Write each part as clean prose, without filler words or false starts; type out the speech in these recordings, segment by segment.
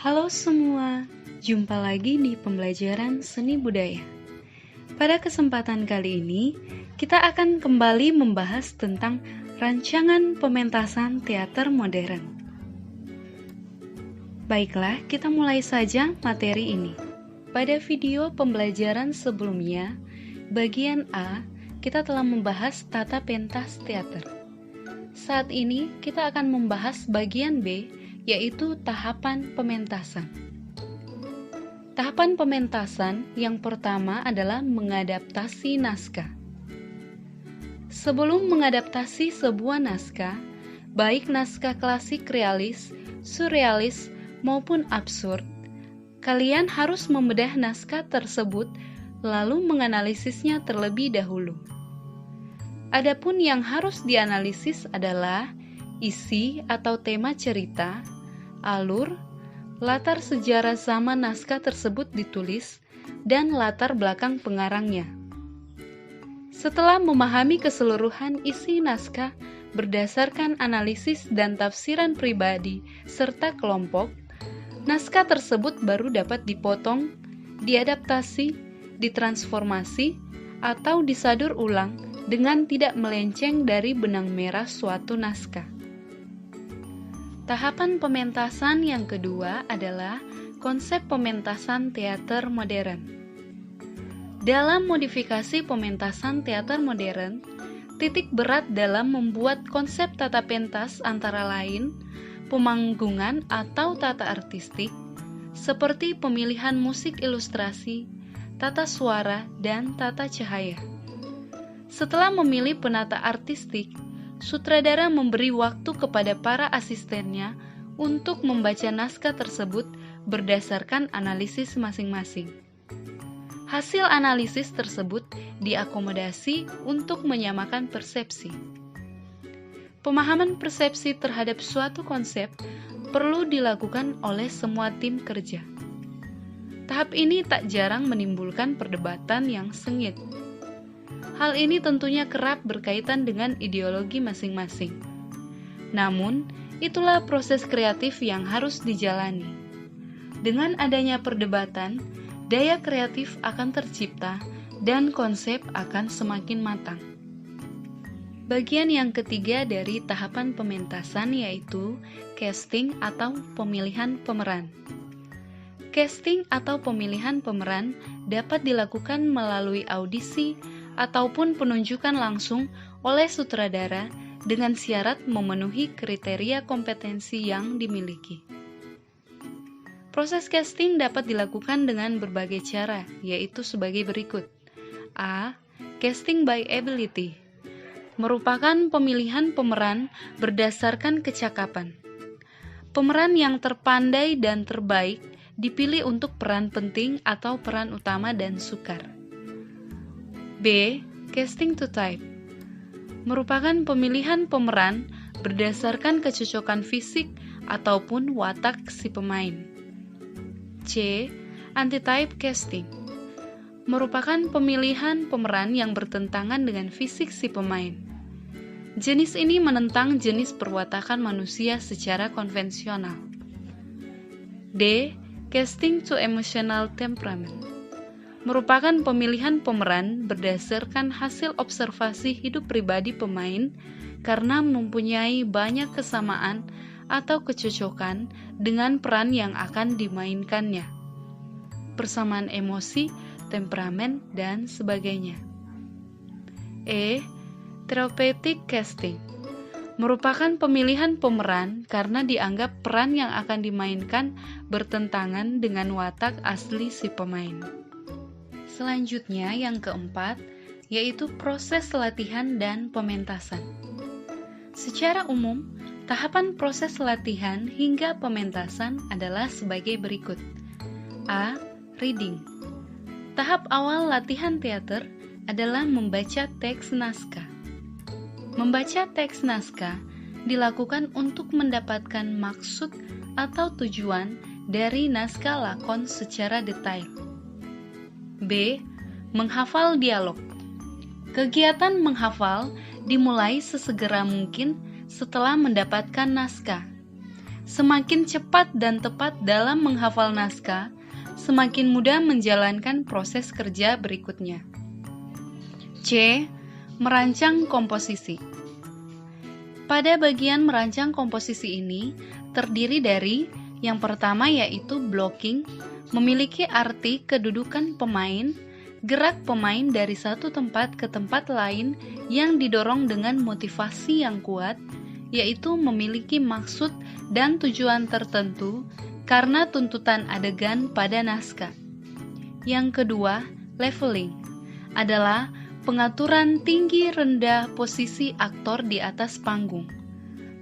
Halo semua, jumpa lagi di pembelajaran seni budaya. Pada kesempatan kali ini, kita akan kembali membahas tentang rancangan pementasan teater modern. Baiklah, kita mulai saja materi ini. Pada video pembelajaran sebelumnya, bagian A, kita telah membahas tata pentas teater. Saat ini, kita akan membahas bagian B, yaitu tahapan pementasan. Tahapan pementasan yang pertama adalah mengadaptasi naskah. Sebelum mengadaptasi sebuah naskah, baik naskah klasik realis, surrealis, maupun absurd, kalian harus membedah naskah tersebut lalu menganalisisnya terlebih dahulu. Adapun yang harus dianalisis adalah isi atau tema cerita, alur, latar sejarah zaman naskah tersebut ditulis, dan latar belakang pengarangnya. Setelah memahami keseluruhan isi naskah berdasarkan analisis dan tafsiran pribadi serta kelompok, naskah tersebut baru dapat dipotong, diadaptasi, ditransformasi, atau disadur ulang dengan tidak melenceng dari benang merah suatu naskah. Tahapan pementasan yang kedua adalah konsep pementasan teater modern. Dalam modifikasi pementasan teater modern, titik berat dalam membuat konsep tata pentas antara lain pemanggungan atau tata artistik, seperti pemilihan musik ilustrasi, tata suara, dan tata cahaya. Setelah memilih penata artistik, sutradara memberi waktu kepada para asistennya untuk membaca naskah tersebut berdasarkan analisis masing-masing. Hasil analisis tersebut diakomodasi untuk menyamakan persepsi. Pemahaman persepsi terhadap suatu konsep perlu dilakukan oleh semua tim kerja. Tahap ini tak jarang menimbulkan perdebatan yang sengit. Hal ini tentunya kerap berkaitan dengan ideologi masing-masing. Namun, itulah proses kreatif yang harus dijalani. Dengan adanya perdebatan, daya kreatif akan tercipta dan konsep akan semakin matang. Bagian yang ketiga dari tahapan pementasan yaitu casting atau pemilihan pemeran. Casting atau pemilihan pemeran dapat dilakukan melalui audisi ataupun penunjukan langsung oleh sutradara dengan syarat memenuhi kriteria kompetensi yang dimiliki. Proses casting dapat dilakukan dengan berbagai cara, yaitu sebagai berikut. A. Casting by ability merupakan pemilihan pemeran berdasarkan kecakapan. Pemeran yang terpandai dan terbaik dipilih untuk peran penting atau peran utama dan sukar. B. Casting to type merupakan pemilihan pemeran berdasarkan kecocokan fisik ataupun watak si pemain. C. Anti-type casting merupakan pemilihan pemeran yang bertentangan dengan fisik si pemain. Jenis ini menentang jenis perwatakan manusia secara konvensional. D. Casting to emotional temperament merupakan pemilihan pemeran berdasarkan hasil observasi hidup pribadi pemain karena mempunyai banyak kesamaan atau kecocokan dengan peran yang akan dimainkannya, persamaan emosi, temperamen, dan sebagainya. E. Therapeutic casting merupakan pemilihan pemeran karena dianggap peran yang akan dimainkan bertentangan dengan watak asli si pemain. Selanjutnya yang keempat, yaitu proses latihan dan pementasan. Secara umum, tahapan proses latihan hingga pementasan adalah sebagai berikut. A. Reading. Tahap awal latihan teater adalah membaca teks naskah. Membaca teks naskah dilakukan untuk mendapatkan maksud atau tujuan dari naskah lakon secara detail. B. Menghafal dialog. Kegiatan menghafal dimulai sesegera mungkin setelah mendapatkan naskah. Semakin cepat dan tepat dalam menghafal naskah, semakin mudah menjalankan proses kerja berikutnya. C. Merancang komposisi. Pada bagian merancang komposisi ini, terdiri dari yang pertama yaitu blocking, memiliki arti kedudukan pemain, gerak pemain dari satu tempat ke tempat lain yang didorong dengan motivasi yang kuat, yaitu memiliki maksud dan tujuan tertentu karena tuntutan adegan pada naskah. Yang kedua, leveling, adalah pengaturan tinggi rendah posisi aktor di atas panggung.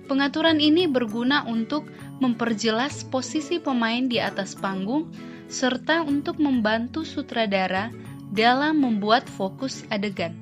Pengaturan ini berguna untuk memperjelas posisi pemain di atas panggung serta untuk membantu sutradara dalam membuat fokus adegan.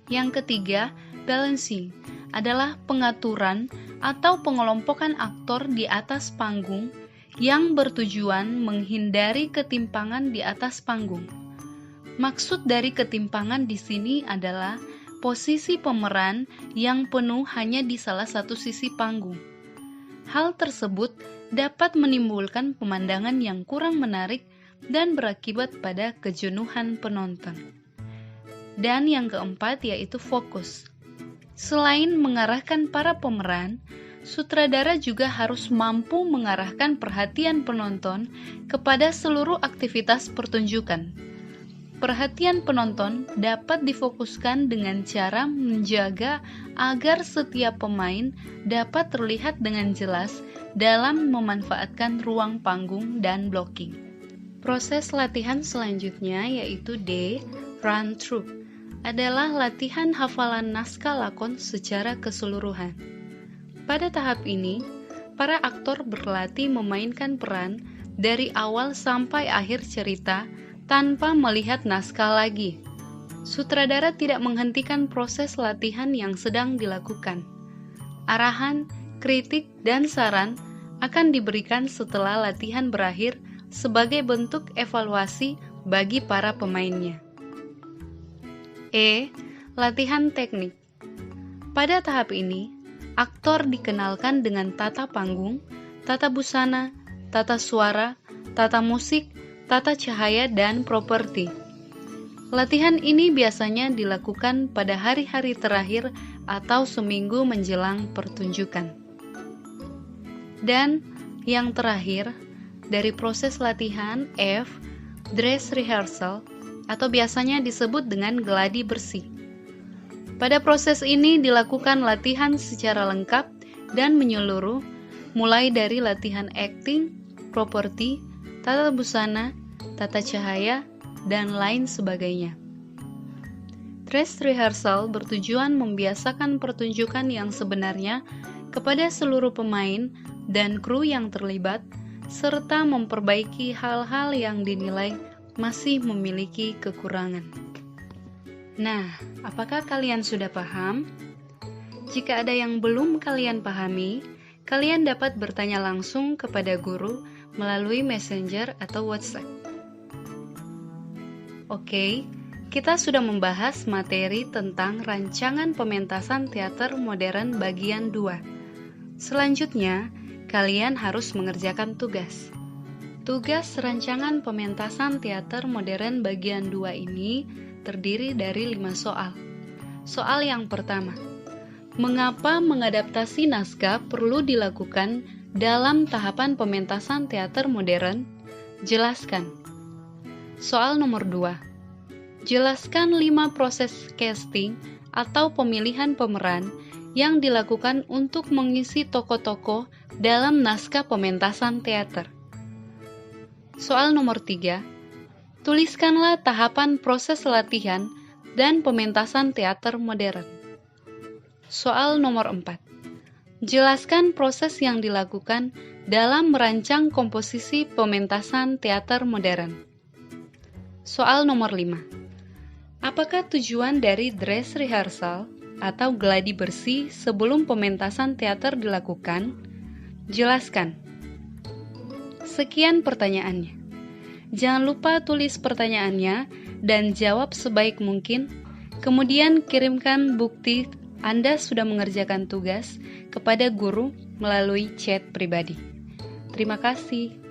Yang ketiga, balancing, adalah pengaturan atau pengelompokan aktor di atas panggung yang bertujuan menghindari ketimpangan di atas panggung. Maksud dari ketimpangan di sini adalah posisi pemeran yang penuh hanya di salah satu sisi panggung. Hal tersebut dapat menimbulkan pemandangan yang kurang menarik dan berakibat pada kejenuhan penonton. Dan yang keempat yaitu fokus. Selain mengarahkan para pemeran, sutradara juga harus mampu mengarahkan perhatian penonton kepada seluruh aktivitas pertunjukan. Perhatian penonton dapat difokuskan dengan cara menjaga agar setiap pemain dapat terlihat dengan jelas dalam memanfaatkan ruang panggung dan blocking. Proses latihan selanjutnya yaitu D. Run through, adalah latihan hafalan naskah lakon secara keseluruhan. Pada tahap ini, para aktor berlatih memainkan peran dari awal sampai akhir cerita tanpa melihat naskah lagi. Sutradara tidak menghentikan proses latihan yang sedang dilakukan. Arahan, kritik, dan saran akan diberikan setelah latihan berakhir sebagai bentuk evaluasi bagi para pemainnya. E. Latihan teknik. Pada tahap ini, aktor dikenalkan dengan tata panggung, tata busana, tata suara, tata musik, tata cahaya, dan properti. Latihan ini biasanya dilakukan pada hari-hari terakhir atau seminggu menjelang pertunjukan. Dan yang terakhir, dari proses latihan F, dress rehearsal, atau biasanya disebut dengan gladi bersih. Pada proses ini dilakukan latihan secara lengkap dan menyeluruh, mulai dari latihan acting, properti, tata busana, tata cahaya, dan lain sebagainya. Dress rehearsal bertujuan membiasakan pertunjukan yang sebenarnya kepada seluruh pemain dan kru yang terlibat, serta memperbaiki hal-hal yang dinilai masih memiliki kekurangan. Nah, apakah kalian sudah paham? Jika ada yang belum kalian pahami, kalian dapat bertanya langsung kepada guru melalui Messenger atau WhatsApp. Oke, kita sudah membahas materi tentang rancangan pementasan teater modern bagian 2. Selanjutnya, kalian harus mengerjakan tugas. Tugas rancangan pementasan teater modern bagian 2 ini terdiri dari 5 soal. Soal yang pertama, mengapa mengadaptasi naskah perlu dilakukan dalam tahapan pementasan teater modern? Jelaskan. Soal nomor 2, jelaskan 5 proses casting atau pemilihan pemeran yang dilakukan untuk mengisi tokoh-tokoh dalam naskah pementasan teater. Soal nomor 3, tuliskanlah tahapan proses latihan dan pementasan teater modern. Soal nomor 4, jelaskan proses yang dilakukan dalam merancang komposisi pementasan teater modern. Soal nomor 5, apakah tujuan dari dress rehearsal atau gladi bersih sebelum pementasan teater dilakukan? Jelaskan. Sekian pertanyaannya. Jangan lupa tulis pertanyaannya dan jawab sebaik mungkin. Kemudian kirimkan bukti Anda sudah mengerjakan tugas kepada guru melalui chat pribadi. Terima kasih.